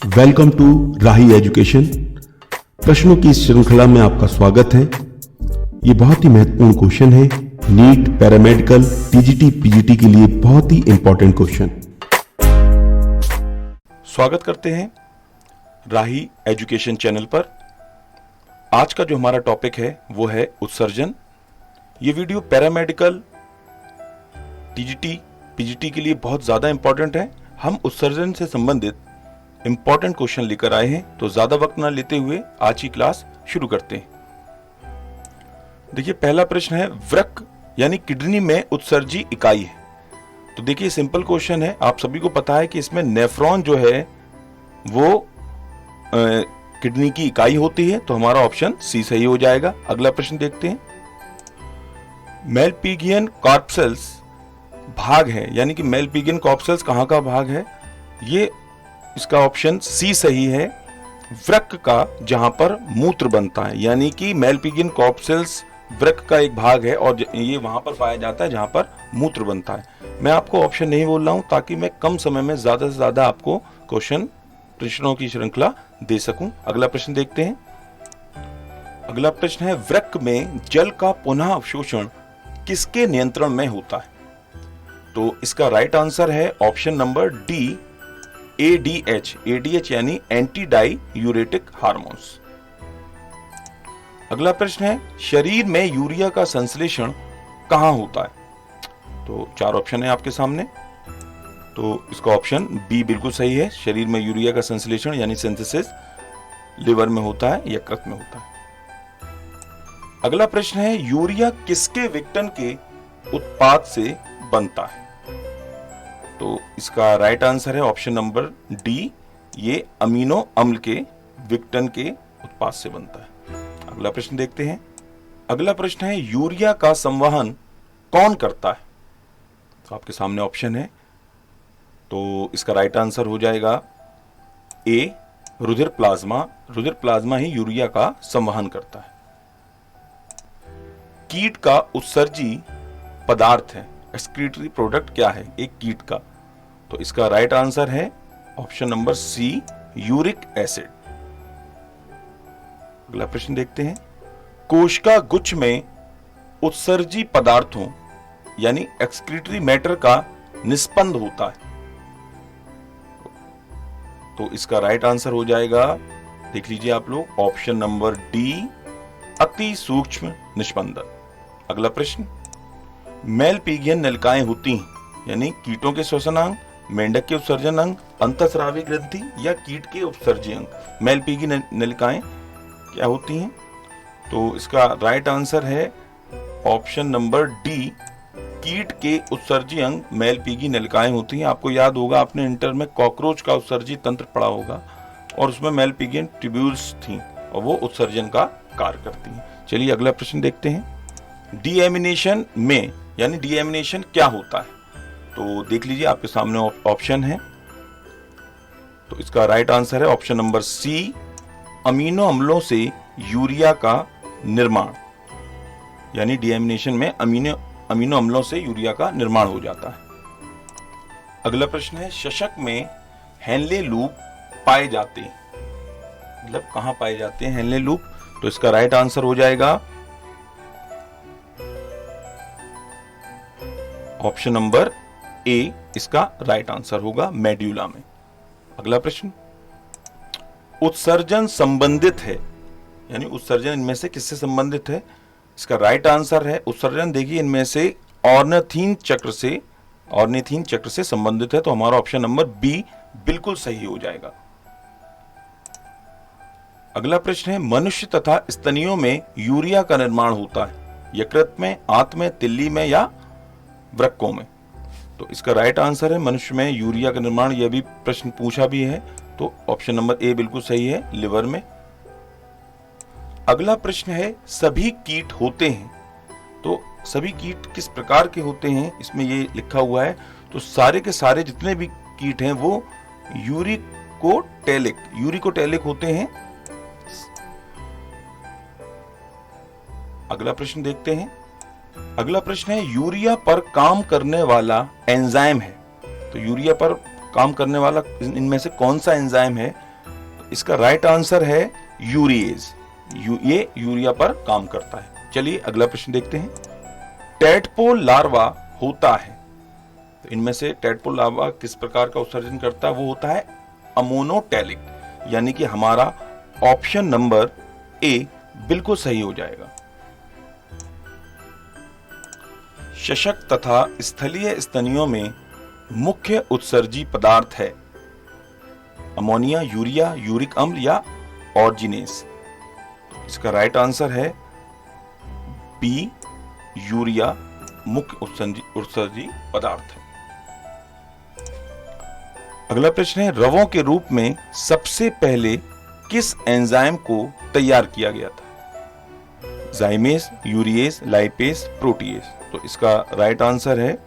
Welcome to Rahi education. प्रश्नों की इस श्रृंखला में आपका स्वागत है। ये बहुत ही महत्वपूर्ण क्वेश्चन है। नीट, पैरामेडिकल, टीजीटी, पीजीटी के लिए बहुत ही इंपॉर्टेंट क्वेश्चन। स्वागत करते हैं राही एजुकेशन चैनल पर। आज का जो हमारा टॉपिक है वो है उत्सर्जन। ये वीडियो पैरामेडिकल, टीजीटी, पीजीटी के लिए बहुत ज्यादा इंपॉर्टेंट है। हम उत्सर्जन से संबंधित इंपॉर्टेंट क्वेश्चन लेकर आए हैं, तो ज्यादा वक्त ना लेते हुए आज की क्लास शुरू करते हैं। देखिए, पहला प्रश्न है, वृक्क यानी किडनी में उत्सर्जी इकाई है। तो देखिए, सिंपल क्वेश्चन है। आप सभी को पता है कि इसमें नेफ्रॉन जो है वो किडनी की इकाई होती है, तो हमारा ऑप्शन सी सही हो जाएगा। अगला प्रश्न देखते हैं। मेलपिगियन कॉर्पसेल्स भाग है, यानी कि मेलपिगियन कॉर्पसेल्स कहां का भाग है? ये इसका ऑप्शन सी सही है, वृक्क का, जहां पर मूत्र बनता है। यानी कि मेलपिगियन कॉर्पसेल्स वृक्क का एक भाग है और ये वहां पर पाया जाता है जहां पर मूत्र बनता है। मैं आपको ऑप्शन नहीं बोल रहा हूं ताकि मैं कम समय में ज्यादा से ज्यादा आपको प्रश्नों की श्रृंखला दे सकूं। अगला प्रश्न देखते हैं। अगला प्रश्न है, वृक्क में जल का पुनः अवशोषण किसके नियंत्रण में होता है? तो इसका राइट आंसर है option number D, ADH. ADH यानी एंटी डाई यूरेटिक हार्मोन्स। अगला प्रश्न है, शरीर में यूरिया का संश्लेषण कहां होता है? तो चार ऑप्शन है आपके सामने, तो इसका ऑप्शन बी बिल्कुल सही है। शरीर में यूरिया का संश्लेषण यानी सिंथेसिस लिवर में होता है, यकृत में होता है। अगला प्रश्न है, यूरिया किसके विघटन के उत्पाद से बनता है? तो इसका राइट आंसर है ऑप्शन नंबर डी, ये अमीनो अम्ल के विघटन के उत्पाद से बनता है। अगला प्रश्न देखते हैं। अगला प्रश्न है, यूरिया का संवहन कौन करता है? तो आपके सामने ऑप्शन है, तो इसका राइट आंसर हो जाएगा ए, रुधिर प्लाज्मा। रुधिर प्लाज्मा ही यूरिया का संवहन करता है। कीट का उत्सर्जी पदार्थ है, एक्सक्रीटरी प्रोडक्ट क्या है एक कीट का? तो इसका राइट आंसर है option number C, uric acid. अगला प्रश्न देखते हैं। कोशिका गुच्छ में उत्सर्जी पदार्थों यानी एक्सक्रीटरी मैटर का निस्पंद होता है, तो इसका राइट आंसर हो जाएगा, देख लीजिए आप लोग, ऑप्शन नंबर डी, अति सूक्ष्म निस्पंदन। अगला प्रश्न, मेलपिगियन नलिकाएं होती हैं, यानी कीटों के श्वसन अंग, मेंढक के उत्सर्जन अंग, अंतःस्रावी ग्रंथि या कीट के उपसर्जी अंग। मेलपिगियन नलिकाएं क्या होती हैं? तो इसका राइट आंसर है ऑप्शन नंबर डी, कीट के उत्सर्जी अंग मेलपिगी नलिकाएं होती हैं। आपको याद होगा, आपने इंटर में कॉकरोच का उत्सर्जी तंत्र पढ़ा होगा और उसमें मेलपिगियन ट्यूब्यूल्स थी और वो उत्सर्जन का कार्य करती हैं। चलिए अगला प्रश्न देखते हैं। डीएमिनेशन में, यानी डीएमिनेशन क्या होता है? तो देख लीजिए आपके सामने ऑप्शन है, तो इसका राइट आंसर है ऑप्शन नंबर सी, अमीनो अम्लों से यूरिया का निर्माण। यानी डीएमिनेशन में अमीनो अम्लों से यूरिया का निर्माण हो जाता है। अगला प्रश्न है, शशक में हेनले लूप पाए जाते हैं, मतलब कहां पाए जाते हैं हेनले लूप? तो इसका राइट आंसर हो जाएगा ऑप्शन नंबर ए, इसका राइट आंसर होगा मेड्यूला में। अगला प्रश्न, उत्सर्जन संबंधित है, यानी उत्सर्जन इनमें से किससे संबंधित है? इसका राइट आंसर है, उत्सर्जन देखिए इनमें से ऑर्निथीन चक्र से संबंधित है, तो हमारा ऑप्शन नंबर बी बिल्कुल सही हो जाएगा। अगला प्रश्न है, मनुष्य तथा स्तनियों में यूरिया का निर्माण होता है, यकृत में, आंत में, तिल्ली में या वृक्कों में? तो इसका राइट आंसर है मनुष्य में यूरिया का निर्माण। यह भी प्रश्न पूछा भी है, तो ऑप्शन नंबर ए बिल्कुल सही है, लिवर में। अगला प्रश्न है, सभी कीट होते हैं, तो सभी कीट किस प्रकार के होते हैं? इसमें ये लिखा हुआ है, तो सारे के सारे जितने भी कीट हैं वो यूरिकोटेलिक होते हैं। अगला प्रश्न देखते हैं। अगला प्रश्न है, यूरिया पर काम करने वाला एंजाइम है, तो यूरिया पर काम करने वाला इनमें से कौन सा एंजाइम है? इसका राइट आंसर है यूरिएज। ये यूरिया पर काम करता है। चलिए अगला प्रश्न देखते हैं। टैडपोल लार्वा होता है, तो इनमें से टैडपोल लार्वा किस प्रकार का उत्सर्जन करता है? वो होता है अमोनोटेलिक, यानी कि हमारा ऑप्शन नंबर ए बिल्कुल सही हो जाएगा। शशक तथा स्थलीय स्तनियों में मुख्य उत्सर्जी पदार्थ है अमोनिया, यूरिया, यूरिक अम्ल या ऑर्जिनेस। इसका राइट आंसर है बी, यूरिया मुख्य उत्सर्जी पदार्थ है। अगला प्रश्न है, रवों के रूप में सबसे पहले किस एंजाइम को तैयार किया गया था? Zymase, urease, lipase, protease. तो इसका राइट आंसर है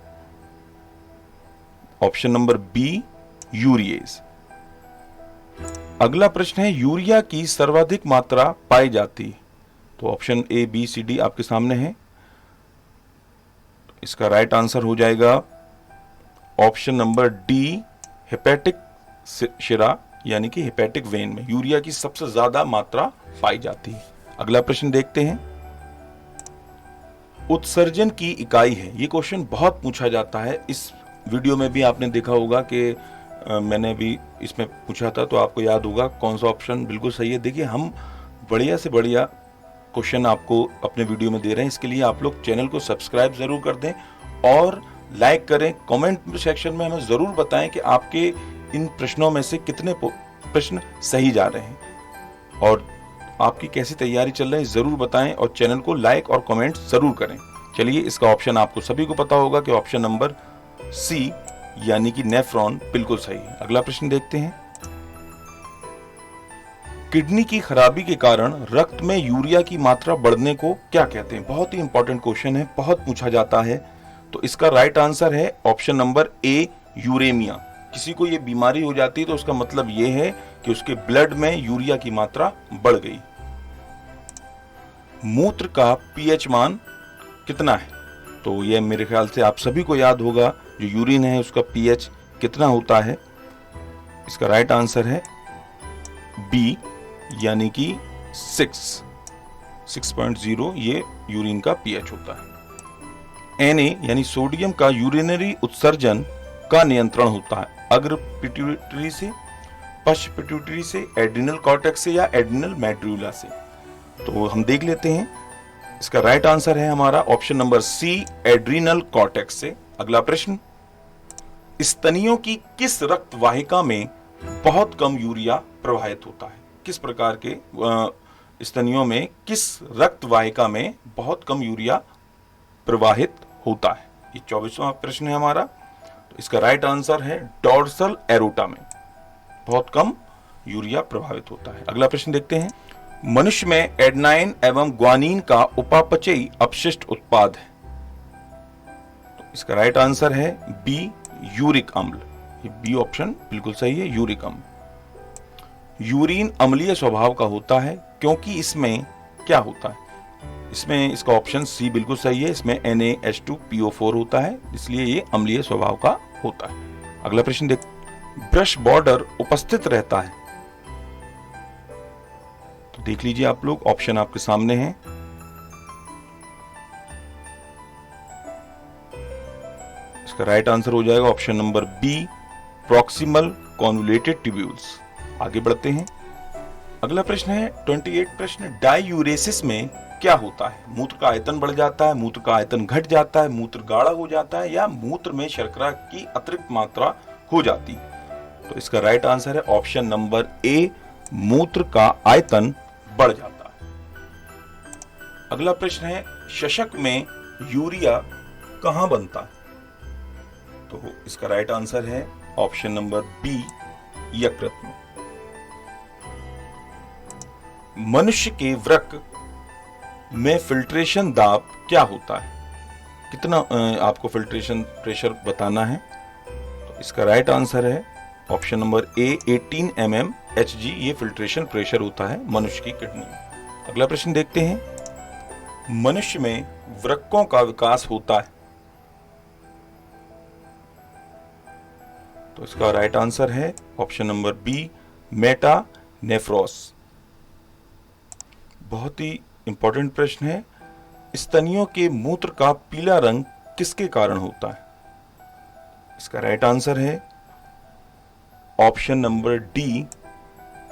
ऑप्शन नंबर बी, यूरिएज। अगला प्रश्न है, यूरिया की सर्वाधिक मात्रा पाई जाती है, तो option A, B, C, D आपके सामने है। इसका राइट आंसर हो जाएगा ऑप्शन नंबर डी, हेपेटिक शिरा यानी कि हेपेटिक वेन में यूरिया की सबसे ज्यादा मात्रा पाई जाती है। अगला प्रश्न देखते हैं। उत्सर्जन की इकाई है, ये क्वेश्चन बहुत पूछा जाता है। इस वीडियो में भी आपने देखा होगा कि मैंने भी इसमें पूछा था, तो आपको याद होगा कौन सा ऑप्शन बिल्कुल सही है। देखिए, हम बढ़िया से बढ़िया क्वेश्चन आपको अपने वीडियो में दे रहे हैं। इसके लिए आप लोग चैनल को सब्सक्राइब जरूर कर दें और लाइक करें। कमेंट सेक्शन में हमें जरूर बताएं कि आपके इन प्रश्नों में से कितने प्रश्न सही जा रहे हैं और आपकी कैसी तैयारी चल रही है, जरूर बताएं और चैनल को लाइक और कमेंट जरूर करें। चलिए, इसका ऑप्शन आपको सभी को पता होगा कि ऑप्शन नंबर सी यानी कि नेफ्रॉन बिल्कुल सही है। अगला प्रश्न देखते हैं। किडनी की खराबी के कारण रक्त में यूरिया की मात्रा बढ़ने को क्या कहते हैं? बहुत ही इंपॉर्टेंट क्वेश्चन है, बहुत पूछा जाता है। तो इसका राइट आंसर है ऑप्शन नंबर ए, यूरेमिया। किसी को ये बीमारी हो जाती है तो उसका मतलब ये है कि उसके ब्लड में यूरिया की मात्रा बढ़ गई। मूत्र का पीएच मान कितना है? तो ये मेरे ख्याल से आप सभी को याद होगा, जो यूरिन है उसका पीएच कितना होता है। इसका राइट आंसर है बी, यानी कि 6.0 ये यूरिन का पीएच होता है। Na यानी सोडियम का यूरिनरी उत्सर्जन का नियंत्रण होता है अग्र पिट्यूटरी से, पश्च पिट्यूटरी से, एड्रिनल कॉर्टेक्स से या एड्रिनल मेडुला से। तो हम देख लेते हैं। इसका राइट आंसर है हमारा option number C, adrenal cortex से। अगला प्रश्न, स्तनियों की किस रक्त वाहिका में बहुत कम यूरिया प्रवाहित होता है? किस प्रकार के स्तनियों में किस रक्त वाहिका में बहुत कम यूरिया प्रवाहित होता है? ये 24वां प्रश्न है हमारा। तो इसका राइट आंसर है डॉर्सल एरोटा में बहुत कम यूरिया प्रभावित होता है। अगला प्रश्न देखते हैं। मनुष्य में एडेनाइन एवं ग्वानिन का उपापचयी अपशिष्ट उत्पाद है, तो इसका राइट आंसर है बी, यूरिक अम्ल। ये बी ऑप्शन बिल्कुल सही है, यूरिक अम्ल। यूरिन अम्लीय स्वभाव का होता है क्योंकि इसमें क्या होता है? इसमें इसका ऑप्शन सी बिल्कुल सही है, इसमें NaH2PO4 होता है, इसलिए ये अम्लीय स्वभाव का होता है। अगला प्रश्न देख, ब्रश बॉर्डर उपस्थित रहता है, तो देख लीजिए आप लोग, ऑप्शन आपके सामने है। इसका राइट आंसर हो जाएगा option number B, proximal convoluted tubules. आगे बढ़ते हैं। अगला प्रश्न है 28 प्रश्न, डाइयूरेसिस में क्या होता है? मूत्र का आयतन बढ़ जाता है, मूत्र का आयतन घट जाता है, मूत्र गाढ़ा हो जाता है या मूत्र में शर्करा की अतिरिक्त मात्रा हो जाती है? तो इसका राइट आंसर है ऑप्शन नंबर ए, मूत्र का आयतन बढ़ जाता है। अगला प्रश्न है, शशक में यूरिया कहां बनता है? तो इसका राइट आंसर है ऑप्शन नंबर बी, यकृत में। मनुष्य के वृक्क में फिल्ट्रेशन दाब क्या होता है? कितना आपको फिल्ट्रेशन प्रेशर बताना है? तो इसका राइट आंसर है option number A, 18 mm Hg। ये फिल्ट्रेशन प्रेशर होता है मनुष्य की किडनी में। अगला प्रश्न देखते हैं। मनुष्य में वृक्कों का विकास होता है, तो इसका राइट आंसर है ऑप्शन नंबर बी, मेटा नेफ्रोस। बहुत ही इंपॉर्टेंट प्रश्न है, स्तनियों के मूत्र का पीला रंग किसके कारण होता है? इसका राइट आंसर है ऑप्शन नंबर डी,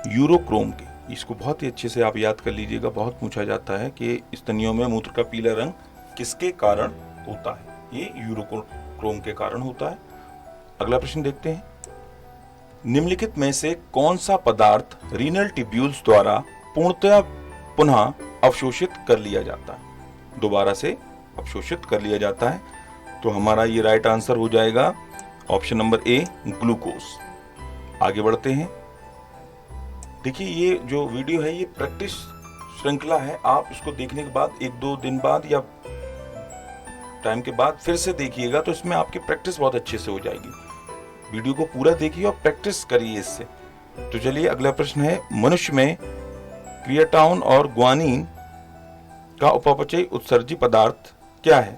यूरोक्रोम के। इसको बहुत ही अच्छे से आप याद कर लीजिएगा, बहुत पूछा जाता है कि स्तनियों में मूत्र का पीला रंग किसके कारण होता है? ये यूरोक्रोम के कारण होता है। अगला प्रश्न देखते हैं, निम्नलिखित में से कौन सा पदार्थ रीनल ट्यूब्यूल्स द्वारा पूर्णतया पुनः अवशोषित कर लिया जाता है? दोबारा से अवशोषित कर लिया जाता है। तो हमारा ये राइट आंसर हो जाएगा ऑप्शन नंबर ए, ग्लूकोज। आगे बढ़ते हैं। देखिए, ये जो वीडियो है ये प्रैक्टिस श्रृंखला है। आप इसको देखने के बाद 1-2 दिन बाद या टाइम के बाद फिर से देखिएगा, तो इसमें आपकी प्रैक्टिस बहुत अच्छे से हो जाएगी। वीडियो को पूरा देखिए और प्रैक्टिस करिए इससे। तो चलिए, अगला प्रश्न है, मनुष्य में क्रिएटाउन और ग्वानिन का उपापचयी उत्सर्जी पदार्थ क्या है?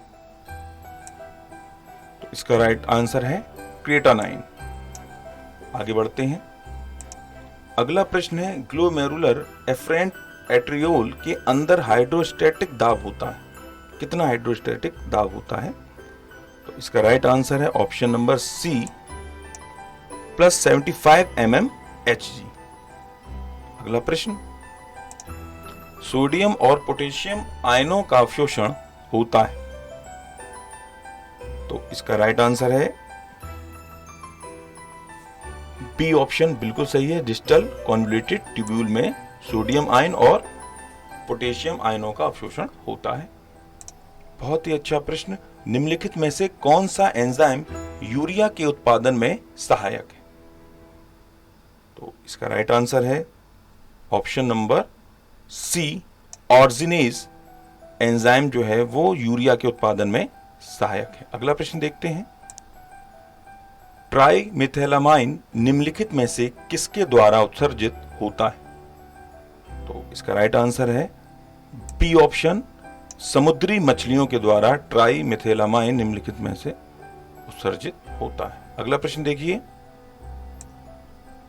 तो इसका राइट आंसर है क्रिएटानाइन। आगे बढ़ते हैं। अगला प्रश्न है, ग्लोमेरुलर एफरेंट एट्रियोल के अंदर हाइड्रोस्टैटिक दाब होता है। कितना हाइड्रोस्टैटिक दाब होता है? तो इसका राइट आंसर है option number C, +75 mm Hg। अगला प्रश्न, सोडियम और पोटेशियम आयनों का अवशोषण होता है। तो इसका राइट आंसर है बी ऑप्शन, बिल्कुल सही है। डिस्टल कॉन्वोल्यूटेड ट्यूब्यूल में सोडियम आयन और पोटेशियम आयनों का अवशोषण होता है। बहुत ही अच्छा प्रश्न, निम्नलिखित में से कौन सा एंजाइम यूरिया के उत्पादन में सहायक है? तो इसका राइट आंसर है ऑप्शन नंबर सी, ऑर्जिनेज एंजाइम जो है वो यूरिया के उत्पादन में सहायक है। अगला प्रश्न देखते हैं, ट्राइमेथिलामाइन निम्नलिखित में से किसके द्वारा उत्सर्जित होता है? तो इसका राइट आंसर है बी ऑप्शन, समुद्री मछलियों के द्वारा ट्राइमेथिलामाइन निम्नलिखित में से उत्सर्जित होता है। अगला प्रश्न देखिए,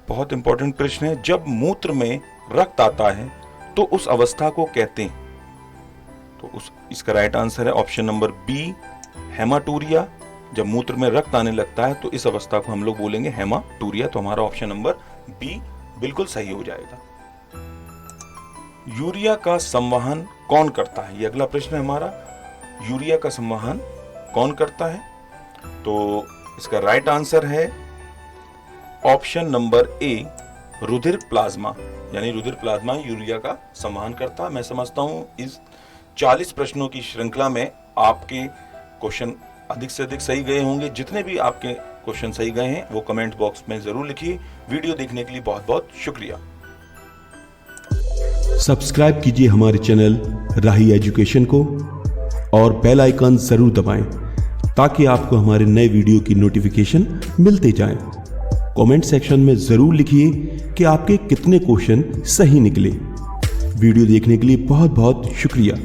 बहुत इंपॉर्टेंट प्रश्न है, जब मूत्र में रक्त आता है तो उस अवस्था को कहते हैं? तो इसका राइट आंसर है ऑप्शन नंबर बी, हेमाटूरिया। जब मूत्र में रक्त आने लगता है तो इस अवस्था को हम लोग बोलेंगे हेमाटूरिया। तो हमारा ऑप्शन नंबर बी बिल्कुल सही हो जाएगा। यूरिया का संवहन कौन करता है? ये अगला प्रश्न है हमारा, यूरिया का संवहन कौन करता है? तो इसका राइट आंसर है ऑप्शन नंबर ए, रुधिर प्लाज्मा। यानी रुधिर प्लाज्मा यूरिया का संवहन करता है। मैं समझता हूं इस 40 प्रश्नों की श्रृंखला में आपके क्वेश्चन अधिक से अधिक सही गए होंगे। जितने भी आपके क्वेश्चन सही गए हैं वो कमेंट बॉक्स में जरूर लिखिए। वीडियो देखने के लिए बहुत बहुत शुक्रिया। सब्सक्राइब कीजिए हमारे चैनल राही एजुकेशन को और बेल आइकन जरूर दबाएं ताकि आपको हमारे नए वीडियो की नोटिफिकेशन मिलते जाएं। कमेंट सेक्शन में जरूर लिखिए कि आपके कितने क्वेश्चन सही निकले। वीडियो देखने के लिए बहुत बहुत शुक्रिया।